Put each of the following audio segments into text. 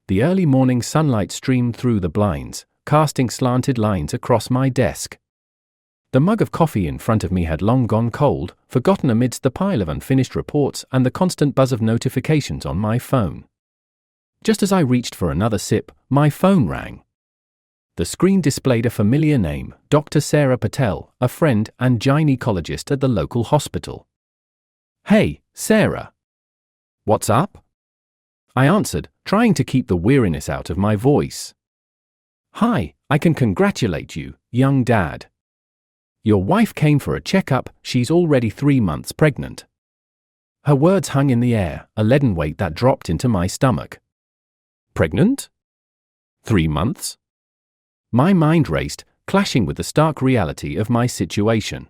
The early morning sunlight streamed through the blinds, casting slanted lines across my desk. The mug of coffee in front of me had long gone cold, forgotten amidst the pile of unfinished reports and the constant buzz of notifications on my phone. Just as I reached for another sip, my phone rang. The screen displayed a familiar name, Dr. Sarah Patel, a friend and gynecologist at the local hospital. "Hey, Sarah. What's up?" I answered, trying to keep the weariness out of my voice. "Hi, I can congratulate you, young dad. Your wife came for a checkup, she's already 3 months pregnant." Her words hung in the air, a leaden weight that dropped into my stomach. Pregnant? 3 months? My mind raced, clashing with the stark reality of my situation.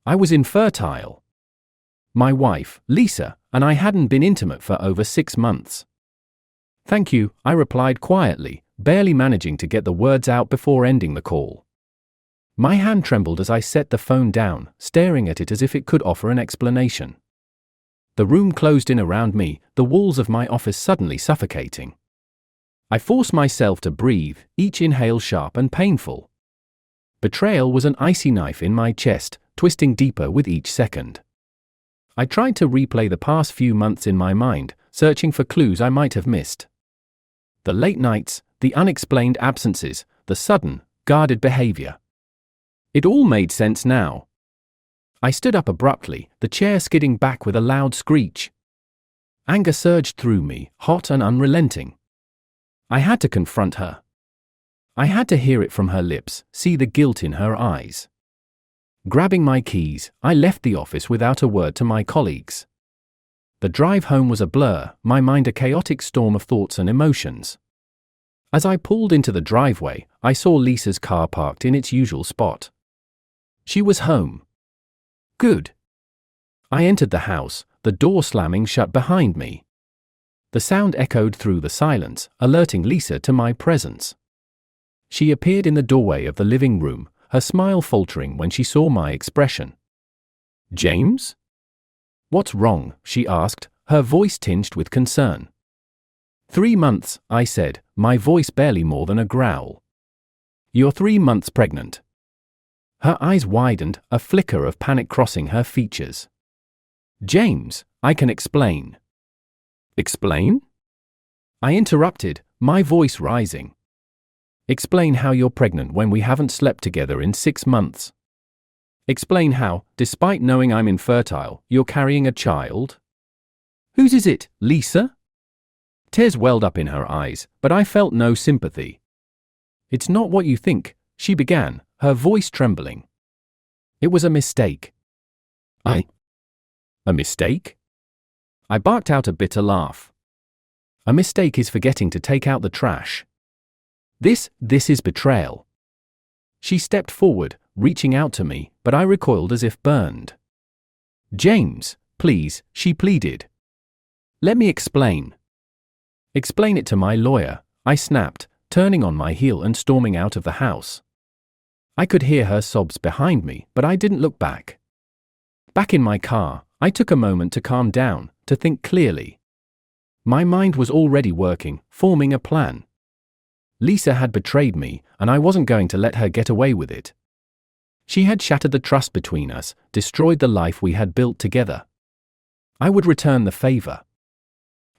I was infertile. My wife, Lisa, and I hadn't been intimate for over 6 months. "Thank you," I replied quietly, barely managing to get the words out before ending the call. My hand trembled as I set the phone down, staring at it as if it could offer an explanation. The room closed in around me, the walls of my office suddenly suffocating. I forced myself to breathe, each inhale sharp and painful. Betrayal was an icy knife in my chest, twisting deeper with each second. I tried to replay the past few months in my mind, searching for clues I might have missed. The late nights, the unexplained absences, the sudden, guarded behavior. It all made sense now. I stood up abruptly, the chair skidding back with a loud screech. Anger surged through me, hot and unrelenting. I had to confront her. I had to hear it from her lips, see the guilt in her eyes. Grabbing my keys, I left the office without a word to my colleagues. The drive home was a blur, my mind a chaotic storm of thoughts and emotions. As I pulled into the driveway, I saw Lisa's car parked in its usual spot. She was home. Good. I entered the house, the door slamming shut behind me. The sound echoed through the silence, alerting Lisa to my presence. She appeared in the doorway of the living room, her smile faltering when she saw my expression. "James? What's wrong?" she asked, her voice tinged with concern. 3 months, I said, my voice barely more than a growl. "You're 3 months pregnant." Her eyes widened, a flicker of panic crossing her features. "James, I can explain." "Explain?" I interrupted, my voice rising. "Explain how you're pregnant when we haven't slept together in 6 months. Explain how, despite knowing I'm infertile, you're carrying a child." "Whose is it, Lisa?" Tears welled up in her eyes, but I felt no sympathy. "It's not what you think," she began, her voice trembling. "It was a mistake." A mistake?" I barked out a bitter laugh. "A mistake is forgetting to take out the trash. This is betrayal." She stepped forward, reaching out to me, but I recoiled as if burned. "James, please," she pleaded. "Let me explain." "Explain it to my lawyer," I snapped, turning on my heel and storming out of the house. I could hear her sobs behind me, but I didn't look back. Back in my car, I took a moment to calm down, to think clearly. My mind was already working, forming a plan. Lisa had betrayed me, and I wasn't going to let her get away with it. She had shattered the trust between us, destroyed the life we had built together. I would return the favor.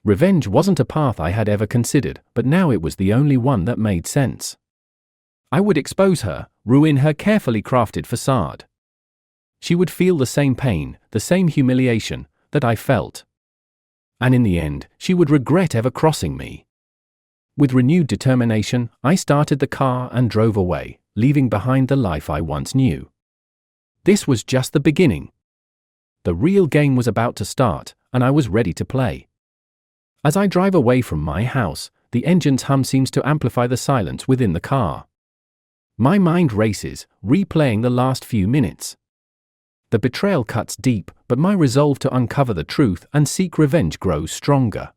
Revenge wasn't a path I had ever considered, but now it was the only one that made sense. I would expose her, ruin her carefully crafted facade. She would feel the same pain, the same humiliation, that I felt. And in the end, she would regret ever crossing me. With renewed determination, I started the car and drove away, leaving behind the life I once knew. This was just the beginning. The real game was about to start, and I was ready to play. As I drive away from my house, the engine's hum seems to amplify the silence within the car. My mind races, replaying the last few minutes. The betrayal cuts deep, but my resolve to uncover the truth and seek revenge grows stronger.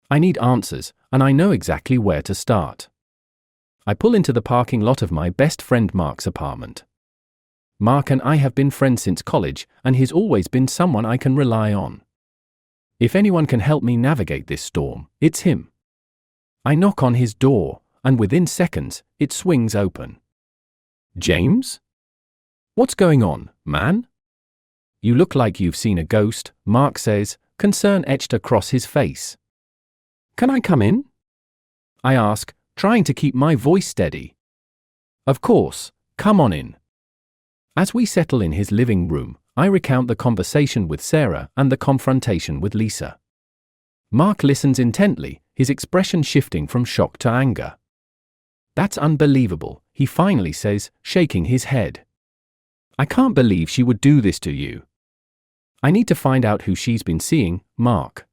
I need answers, and I know exactly where to start. I pull into the parking lot of my best friend Mark's apartment. Mark and I have been friends since college, and he's always been someone I can rely on. If anyone can help me navigate this storm, it's him. I knock on his door, and within seconds, it swings open. James? What's going on, man? You look like you've seen a ghost, Mark says, concern etched across his face. Can I come in? I ask, trying to keep my voice steady. Of course, come on in. As we settle in his living room, I recount the conversation with Sarah and the confrontation with Lisa. Mark listens intently, his expression shifting from shock to anger. That's unbelievable, he finally says, shaking his head. I can't believe she would do this to you. I need to find out who she's been seeing, Mark.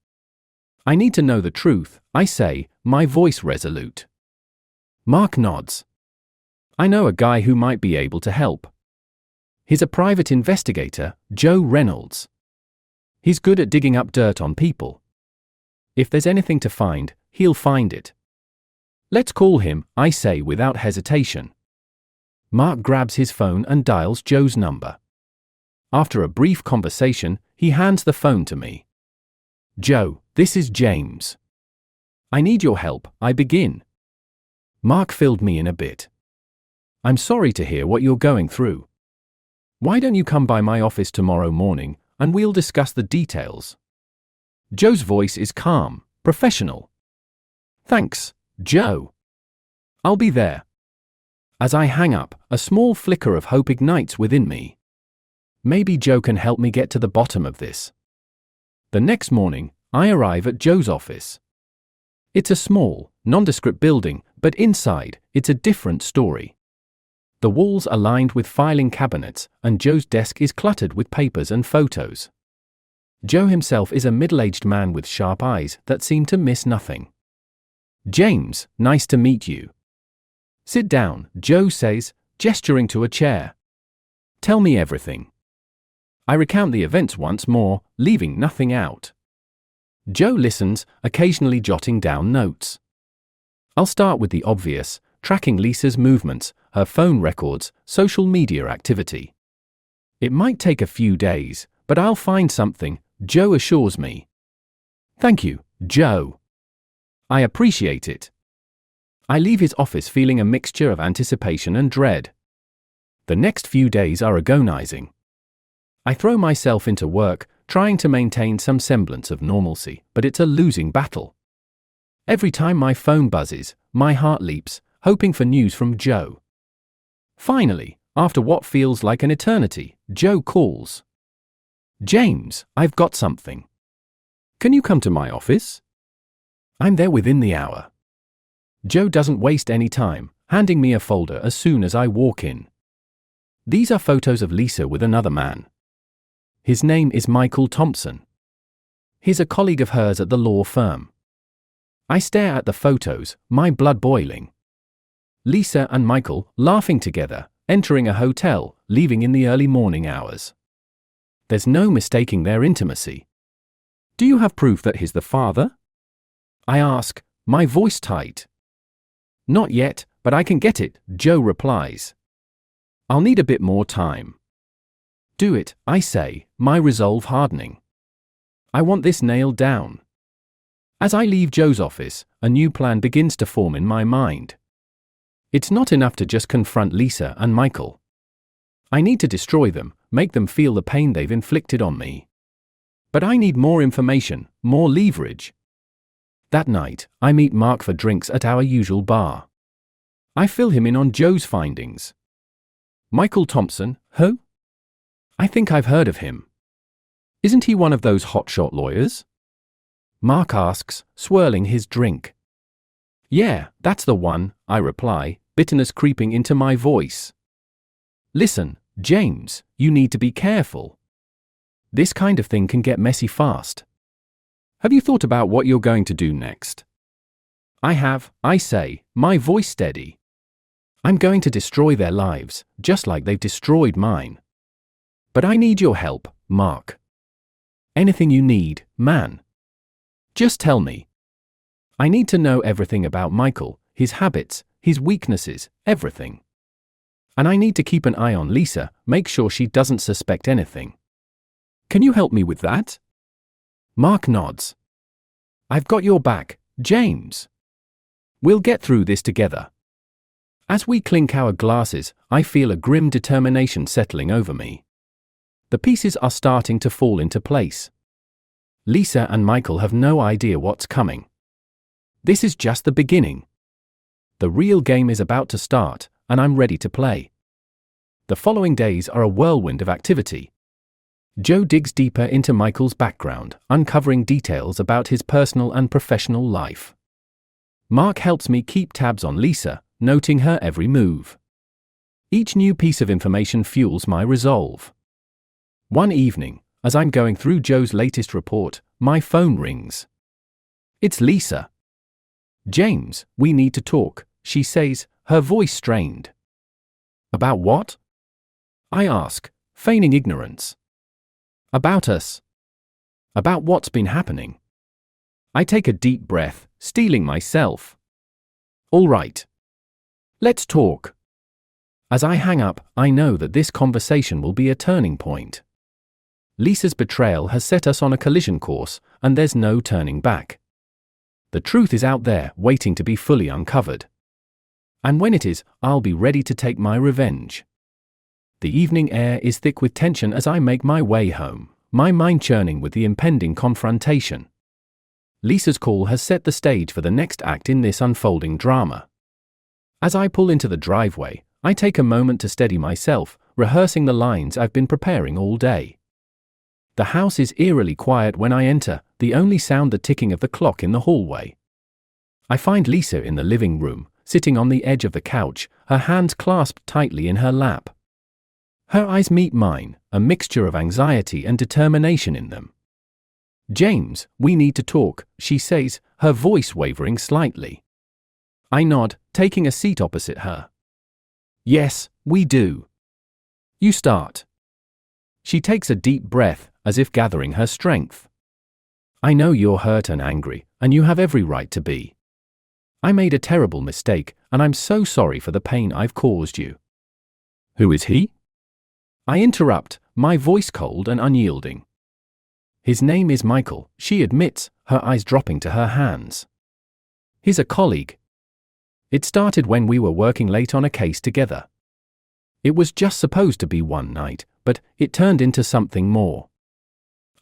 I need to know the truth, I say, my voice resolute. Mark nods. I know a guy who might be able to help. He's a private investigator, Joe Reynolds. He's good at digging up dirt on people. If there's anything to find, he'll find it. Let's call him, I say without hesitation. Mark grabs his phone and dials Joe's number. After a brief conversation, he hands the phone to me. Joe, this is James. I need your help, I begin. Mark filled me in a bit. I'm sorry to hear what you're going through. Why don't you come by my office tomorrow morning, and we'll discuss the details. Joe's voice is calm, professional. Thanks, Joe. I'll be there. As I hang up, a small flicker of hope ignites within me. Maybe Joe can help me get to the bottom of this. The next morning, I arrive at Joe's office. It's a small, nondescript building, but inside, it's a different story. The walls are lined with filing cabinets, and Joe's desk is cluttered with papers and photos. Joe himself is a middle-aged man with sharp eyes that seem to miss nothing. James, nice to meet you. Sit down, Joe says, gesturing to a chair. Tell me everything. I recount the events once more, leaving nothing out. Joe listens, occasionally jotting down notes. I'll start with the obvious, tracking Lisa's movements, her phone records, social media activity. It might take a few days, but I'll find something, Joe assures me. Thank you, Joe. I appreciate it. I leave his office feeling a mixture of anticipation and dread. The next few days are agonizing. I throw myself into work, trying to maintain some semblance of normalcy, but it's a losing battle. Every time my phone buzzes, my heart leaps, hoping for news from Joe. Finally, after what feels like an eternity, Joe calls. James, I've got something. Can you come to my office? I'm there within the hour. Joe doesn't waste any time, handing me a folder as soon as I walk in. These are photos of Lisa with another man. His name is Michael Thompson. He's a colleague of hers at the law firm. I stare at the photos, my blood boiling. Lisa and Michael, laughing together, entering a hotel, leaving in the early morning hours. There's no mistaking their intimacy. Do you have proof that he's the father? I ask, my voice tight. Not yet, but I can get it, Joe replies. I'll need a bit more time. Do it, I say, my resolve hardening. I want this nailed down. As I leave Joe's office, a new plan begins to form in my mind. It's not enough to just confront Lisa and Michael. I need to destroy them, make them feel the pain they've inflicted on me. But I need more information, more leverage. That night, I meet Mark for drinks at our usual bar. I fill him in on Joe's findings. Michael Thompson, who? I think I've heard of him. Isn't he one of those hotshot lawyers? Mark asks, swirling his drink. Yeah, that's the one, I reply, bitterness creeping into my voice. Listen, James, you need to be careful. This kind of thing can get messy fast. Have you thought about what you're going to do next? I have, I say, my voice steady. I'm going to destroy their lives, just like they've destroyed mine. But I need your help, Mark. Anything you need, man. Just tell me. I need to know everything about Michael, his habits, his weaknesses, everything. And I need to keep an eye on Lisa, make sure she doesn't suspect anything. Can you help me with that? Mark nods. I've got your back, James. We'll get through this together. As we clink our glasses, I feel a grim determination settling over me. The pieces are starting to fall into place. Lisa and Michael have no idea what's coming. This is just the beginning. The real game is about to start, and I'm ready to play. The following days are a whirlwind of activity. Joe digs deeper into Michael's background, uncovering details about his personal and professional life. Mark helps me keep tabs on Lisa, noting her every move. Each new piece of information fuels my resolve. One evening, as I'm going through Joe's latest report, my phone rings. It's Lisa. "James, we need to talk," she says, her voice strained. "About what?" I ask, feigning ignorance. "About us. About what's been happening." I take a deep breath, steeling myself. "All right. Let's talk." As I hang up, I know that this conversation will be a turning point. Lisa's betrayal has set us on a collision course, and there's no turning back. The truth is out there, waiting to be fully uncovered. And when it is, I'll be ready to take my revenge. The evening air is thick with tension as I make my way home, my mind churning with the impending confrontation. Lisa's call has set the stage for the next act in this unfolding drama. As I pull into the driveway, I take a moment to steady myself, rehearsing the lines I've been preparing all day. The house is eerily quiet when I enter, the only sound the ticking of the clock in the hallway. I find Lisa in the living room, sitting on the edge of the couch, her hands clasped tightly in her lap. Her eyes meet mine, a mixture of anxiety and determination in them. "James, we need to talk," she says, her voice wavering slightly. I nod, taking a seat opposite her. "Yes, we do. You start." She takes a deep breath, as if gathering her strength. "I know you're hurt and angry, and you have every right to be. I made a terrible mistake, and I'm so sorry for the pain I've caused you." "Who is he?" I interrupt, my voice cold and unyielding. "His name is Michael," she admits, her eyes dropping to her hands. "He's a colleague. It started when we were working late on a case together. It was just supposed to be one night, but it turned into something more."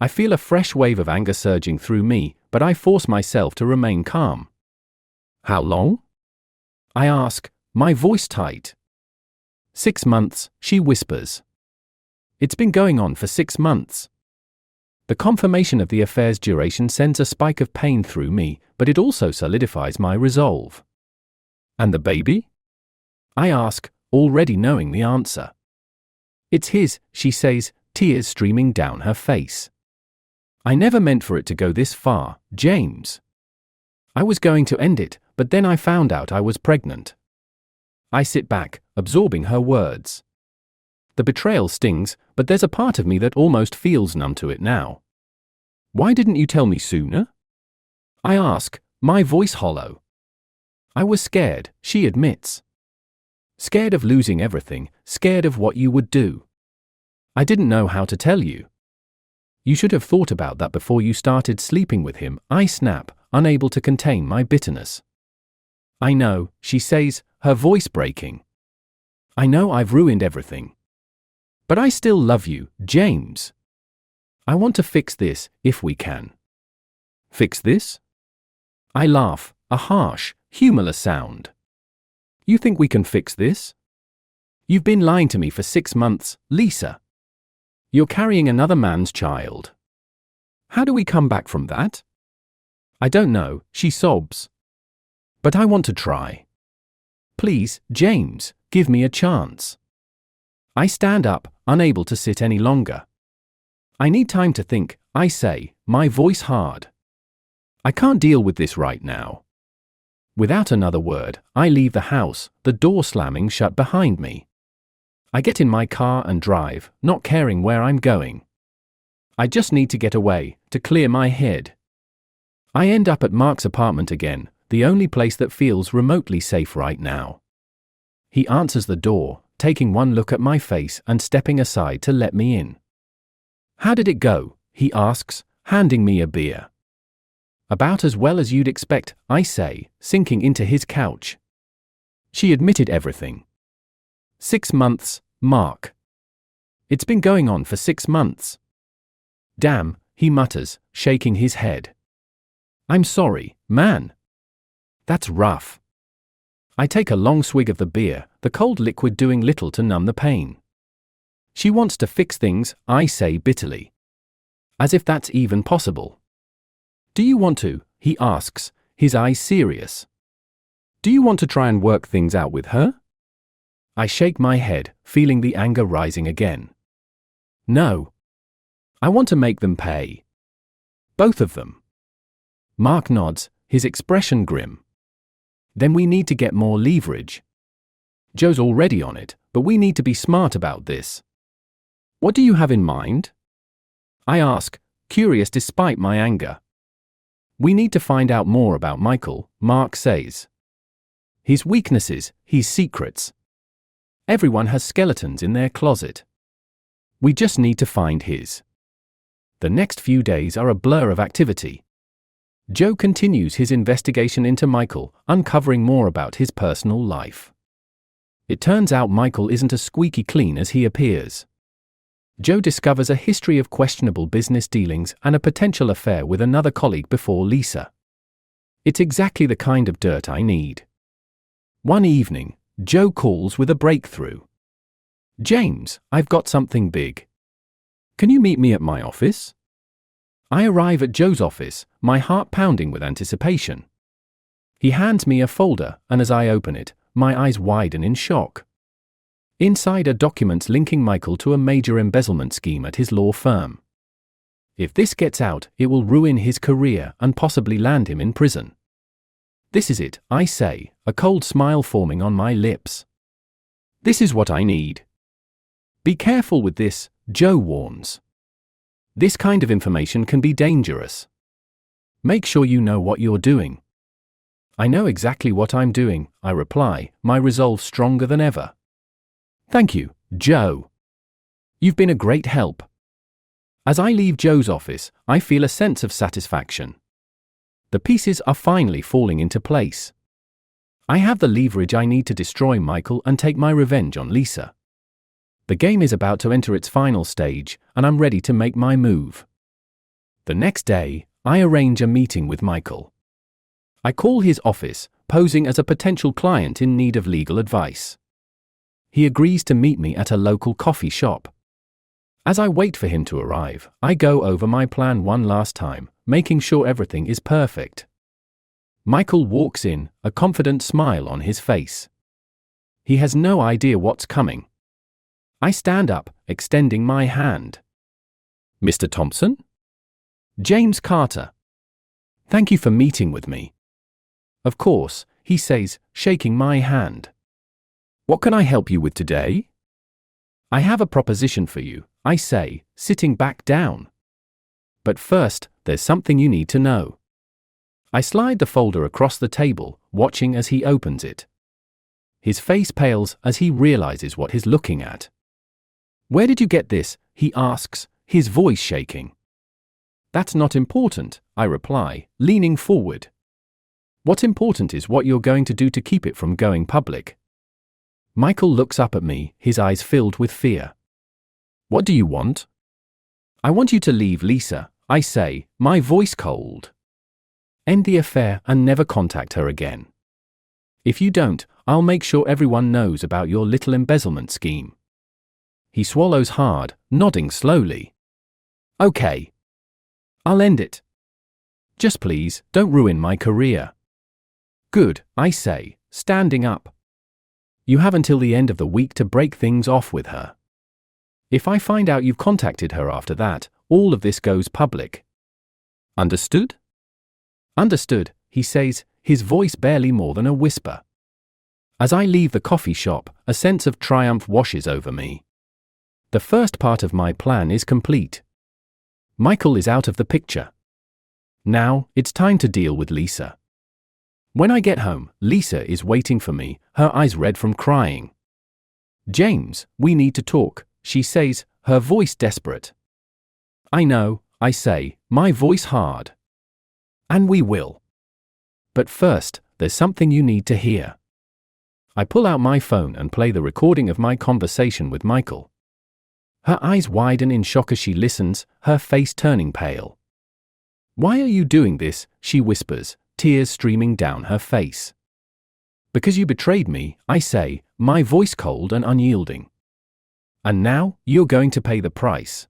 I feel a fresh wave of anger surging through me, but I force myself to remain calm. "How long?" I ask, my voice tight. 6 months, she whispers. It's been going on for 6 months. The confirmation of the affair's duration sends a spike of pain through me, but it also solidifies my resolve. "And the baby?" I ask, already knowing the answer. "It's his," she says, tears streaming down her face. "I never meant for it to go this far, James. I was going to end it, but then I found out I was pregnant." I sit back, absorbing her words. The betrayal stings, but there's a part of me that almost feels numb to it now. "Why didn't you tell me sooner?" I ask, my voice hollow. "I was scared," she admits. "Scared of losing everything, scared of what you would do. I didn't know how to tell you." "You should have thought about that before you started sleeping with him," I snap, unable to contain my bitterness. "I know," she says, her voice breaking. "I know I've ruined everything. But I still love you, James. I want to fix this, if we can." "Fix this?" I laugh, a harsh, humorless sound. "You think we can fix this? You've been lying to me for 6 months, Lisa. You're carrying another man's child. How do we come back from that?" "I don't know," she sobs. "But I want to try. Please, James, give me a chance." I stand up, unable to sit any longer. "I need time to think," I say, my voice hard. "I can't deal with this right now." Without another word, I leave the house, the door slamming shut behind me. I get in my car and drive, not caring where I'm going. I just need to get away, to clear my head. I end up at Mark's apartment again, the only place that feels remotely safe right now. He answers the door, taking one look at my face and stepping aside to let me in. "How did it go?" he asks, handing me a beer. About as well as you'd expect, I say, sinking into his couch. She admitted everything. 6 months, Mark. It's been going on for 6 months. Damn, he mutters, shaking his head. I'm sorry, man. That's rough. I take a long swig of the beer, the cold liquid doing little to numb the pain. She wants to fix things, I say bitterly. As if that's even possible. Do you want to? He asks, his eyes serious. Do you want to try and work things out with her? I shake my head, feeling the anger rising again. No. I want to make them pay. Both of them. Mark nods, his expression grim. Then we need to get more leverage. Joe's already on it, but we need to be smart about this. What do you have in mind? I ask, curious despite my anger. We need to find out more about Michael, Mark says. His weaknesses, his secrets. Everyone has skeletons in their closet. We just need to find his. The next few days are a blur of activity. Joe continues his investigation into Michael, uncovering more about his personal life. It turns out Michael isn't as squeaky clean as he appears. Joe discovers a history of questionable business dealings and a potential affair with another colleague before Lisa. It's exactly the kind of dirt I need. One evening, Joe calls with a breakthrough. James, I've got something big. Can you meet me at my office? I arrive at Joe's office, my heart pounding with anticipation. He hands me a folder, and as I open it, my eyes widen in shock. Inside are documents linking Michael to a major embezzlement scheme at his law firm. If this gets out, it will ruin his career and possibly land him in prison. This is it, I say, a cold smile forming on my lips. This is what I need. Be careful with this, Joe warns. This kind of information can be dangerous. Make sure you know what you're doing. I know exactly what I'm doing, I reply, my resolve stronger than ever. Thank you, Joe. You've been a great help. As I leave Joe's office, I feel a sense of satisfaction. The pieces are finally falling into place. I have the leverage I need to destroy Michael and take my revenge on Lisa. The game is about to enter its final stage, and I'm ready to make my move. The next day, I arrange a meeting with Michael. I call his office, posing as a potential client in need of legal advice. He agrees to meet me at a local coffee shop. As I wait for him to arrive, I go over my plan one last time, making sure everything is perfect. Michael walks in, a confident smile on his face. He has no idea what's coming. I stand up, extending my hand. Mr. Thompson? James Carter. Thank you for meeting with me. Of course, he says, shaking my hand. What can I help you with today? I have a proposition for you, I say, sitting back down. But first, there's something you need to know. I slide the folder across the table, watching as he opens it. His face pales as he realizes what he's looking at. Where did you get this? He asks, his voice shaking. That's not important, I reply, leaning forward. What's important is what you're going to do to keep it from going public. Michael looks up at me, his eyes filled with fear. What do you want? I want you to leave Lisa, I say, my voice cold. End the affair and never contact her again. If you don't, I'll make sure everyone knows about your little embezzlement scheme. He swallows hard, nodding slowly. Okay. I'll end it. Just please, don't ruin my career. Good, I say, standing up. You have until the end of the week to break things off with her. If I find out you've contacted her after that, all of this goes public. Understood? Understood, he says, his voice barely more than a whisper. As I leave the coffee shop, a sense of triumph washes over me. The first part of my plan is complete. Michael is out of the picture. Now, it's time to deal with Lisa. When I get home, Lisa is waiting for me, her eyes red from crying. James, we need to talk, she says, her voice desperate. I know, I say, my voice hard. And we will. But first, there's something you need to hear. I pull out my phone and play the recording of my conversation with Michael. Her eyes widen in shock as she listens, her face turning pale. "Why are you doing this?" she whispers, tears streaming down her face. "Because you betrayed me," I say, my voice cold and unyielding. "And now, you're going to pay the price."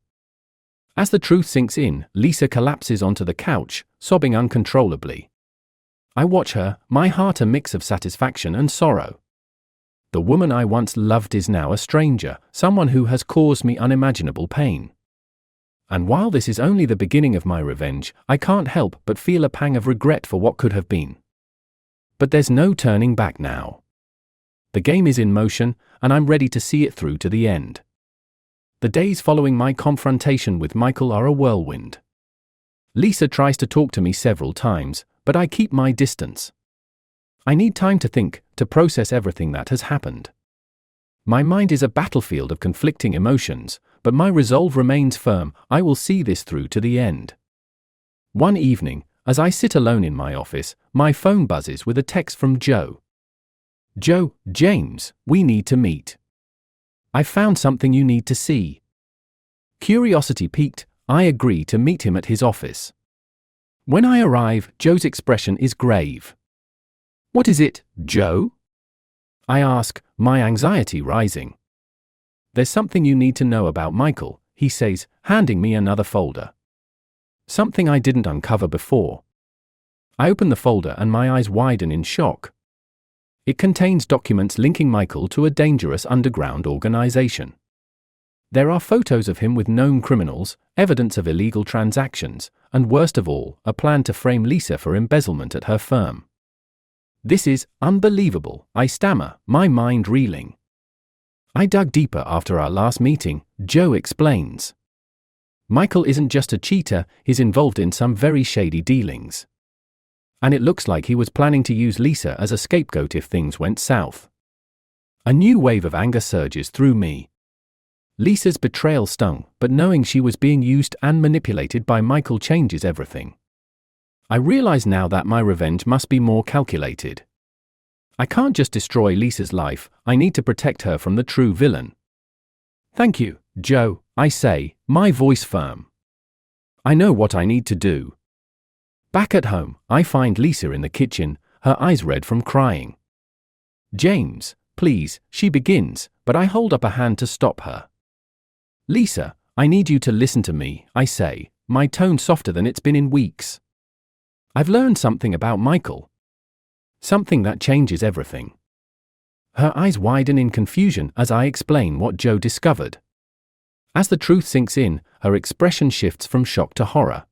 As the truth sinks in, Lisa collapses onto the couch, sobbing uncontrollably. I watch her, my heart a mix of satisfaction and sorrow. The woman I once loved is now a stranger, someone who has caused me unimaginable pain. And while this is only the beginning of my revenge, I can't help but feel a pang of regret for what could have been. But there's no turning back now. The game is in motion, and I'm ready to see it through to the end. The days following my confrontation with Michael are a whirlwind. Lisa tries to talk to me several times, but I keep my distance. I need time to think, to process everything that has happened. My mind is a battlefield of conflicting emotions, but my resolve remains firm. I will see this through to the end. One evening, as I sit alone in my office, my phone buzzes with a text from Joe. "Joe, James, we need to meet. I found something you need to see." Curiosity piqued, I agree to meet him at his office. When I arrive, Joe's expression is grave. "What is it, Joe?" I ask, my anxiety rising. "There's something you need to know about Michael," he says, handing me another folder. Something I didn't uncover before. I open the folder and my eyes widen in shock. It contains documents linking Michael to a dangerous underground organization. There are photos of him with known criminals, evidence of illegal transactions, and worst of all, a plan to frame Lisa for embezzlement at her firm. "This is unbelievable," I stammer, my mind reeling. I dug deeper after our last meeting, Joe explains. Michael isn't just a cheater, he's involved in some very shady dealings. And it looks like he was planning to use Lisa as a scapegoat if things went south. A new wave of anger surges through me. Lisa's betrayal stung, but knowing she was being used and manipulated by Michael changes everything. I realize now that my revenge must be more calculated. I can't just destroy Lisa's life, I need to protect her from the true villain. "Thank you, Joe," I say, my voice firm. I know what I need to do. Back at home, I find Lisa in the kitchen, her eyes red from crying. "James, please," she begins, but I hold up a hand to stop her. "Lisa, I need you to listen to me," I say, my tone softer than it's been in weeks. "I've learned something about Michael. Something that changes everything." Her eyes widen in confusion as I explain what Joe discovered. As the truth sinks in, her expression shifts from shock to horror.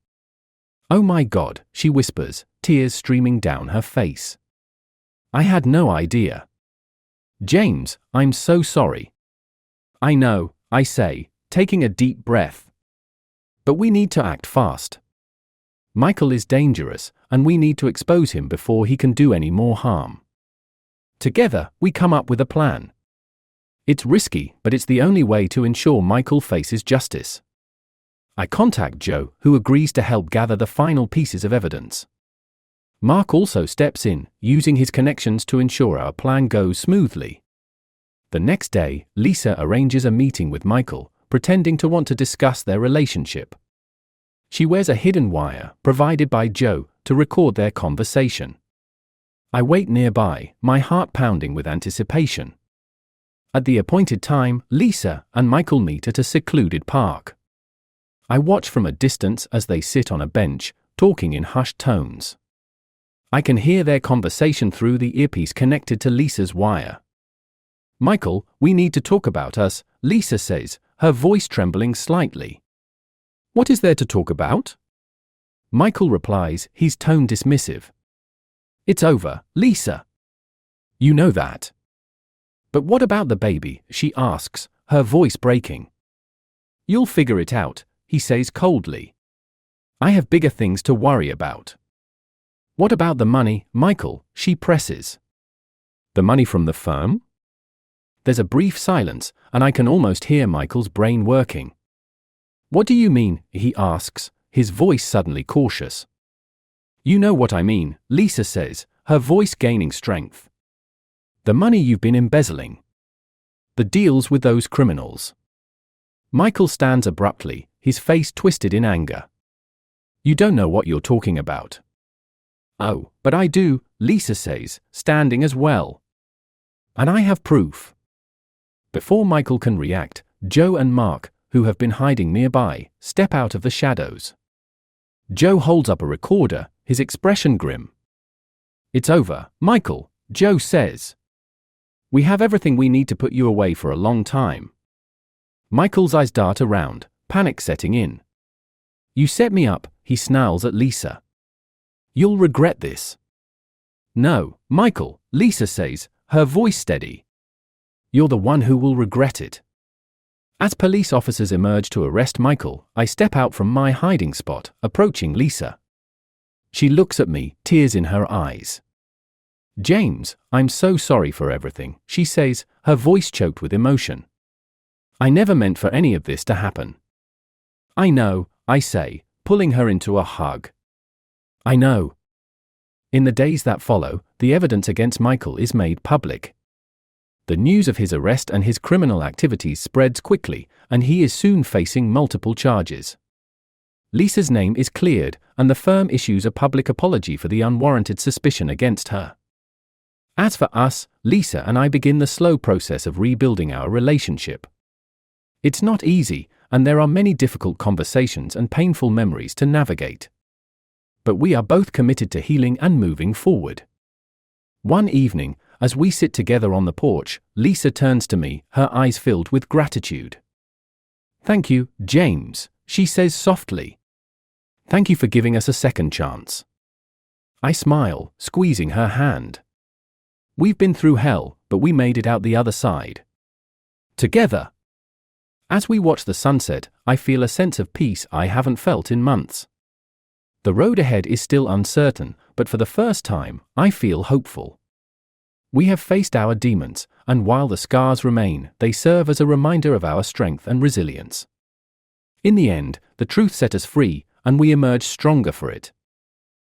"Oh my God," she whispers, tears streaming down her face. "I had no idea." "James, I'm so sorry." "I know," I say, taking a deep breath. "But we need to act fast. Michael is dangerous, and we need to expose him before he can do any more harm." Together, we come up with a plan. It's risky, but it's the only way to ensure Michael faces justice. I contact Joe, who agrees to help gather the final pieces of evidence. Mark also steps in, using his connections to ensure our plan goes smoothly. The next day, Lisa arranges a meeting with Michael, pretending to want to discuss their relationship. She wears a hidden wire, provided by Joe, to record their conversation. I wait nearby, my heart pounding with anticipation. At the appointed time, Lisa and Michael meet at a secluded park. I watch from a distance as they sit on a bench, talking in hushed tones. I can hear their conversation through the earpiece connected to Lisa's wire. "Michael, we need to talk about us," Lisa says, her voice trembling slightly. "What is there to talk about?" Michael replies, his tone dismissive. "It's over, Lisa. You know that." "But what about the baby?" she asks, her voice breaking. "You'll figure it out," he says coldly. "I have bigger things to worry about." "What about the money, Michael?" she presses. "The money from the firm?" There's a brief silence, and I can almost hear Michael's brain working. "What do you mean?" he asks, his voice suddenly cautious. You know what I mean, Lisa says, her voice gaining strength. The money you've been embezzling. The deals with those criminals. Michael stands abruptly, his face twisted in anger. You don't know what you're talking about. Oh, but I do, Lisa says, standing as well. And I have proof. Before Michael can react, Joe and Mark, who have been hiding nearby, step out of the shadows. Joe holds up a recorder, his expression grim. It's over, Michael, Joe says. We have everything we need to put you away for a long time. Michael's eyes dart around, panic setting in. You set me up, he snarls at Lisa. You'll regret this. No, Michael, Lisa says, her voice steady. You're the one who will regret it. As police officers emerge to arrest Michael, I step out from my hiding spot, approaching Lisa. She looks at me, tears in her eyes. James, I'm so sorry for everything, she says, her voice choked with emotion. I never meant for any of this to happen. I know, I say, pulling her into a hug. I know. In the days that follow, the evidence against Michael is made public. The news of his arrest and his criminal activities spreads quickly, and he is soon facing multiple charges. Lisa's name is cleared, and the firm issues a public apology for the unwarranted suspicion against her. As for us, Lisa and I begin the slow process of rebuilding our relationship. It's not easy, and there are many difficult conversations and painful memories to navigate. But we are both committed to healing and moving forward. One evening, as we sit together on the porch, Lisa turns to me, her eyes filled with gratitude. Thank you, James, she says softly. Thank you for giving us a second chance. I smile, squeezing her hand. We've been through hell, but we made it out the other side. Together. As we watch the sunset, I feel a sense of peace I haven't felt in months. The road ahead is still uncertain, but for the first time, I feel hopeful. We have faced our demons, and while the scars remain, they serve as a reminder of our strength and resilience. In the end, the truth set us free, and we emerge stronger for it.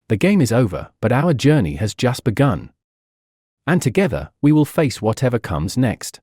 The game is over, but our journey has just begun. And together, we will face whatever comes next.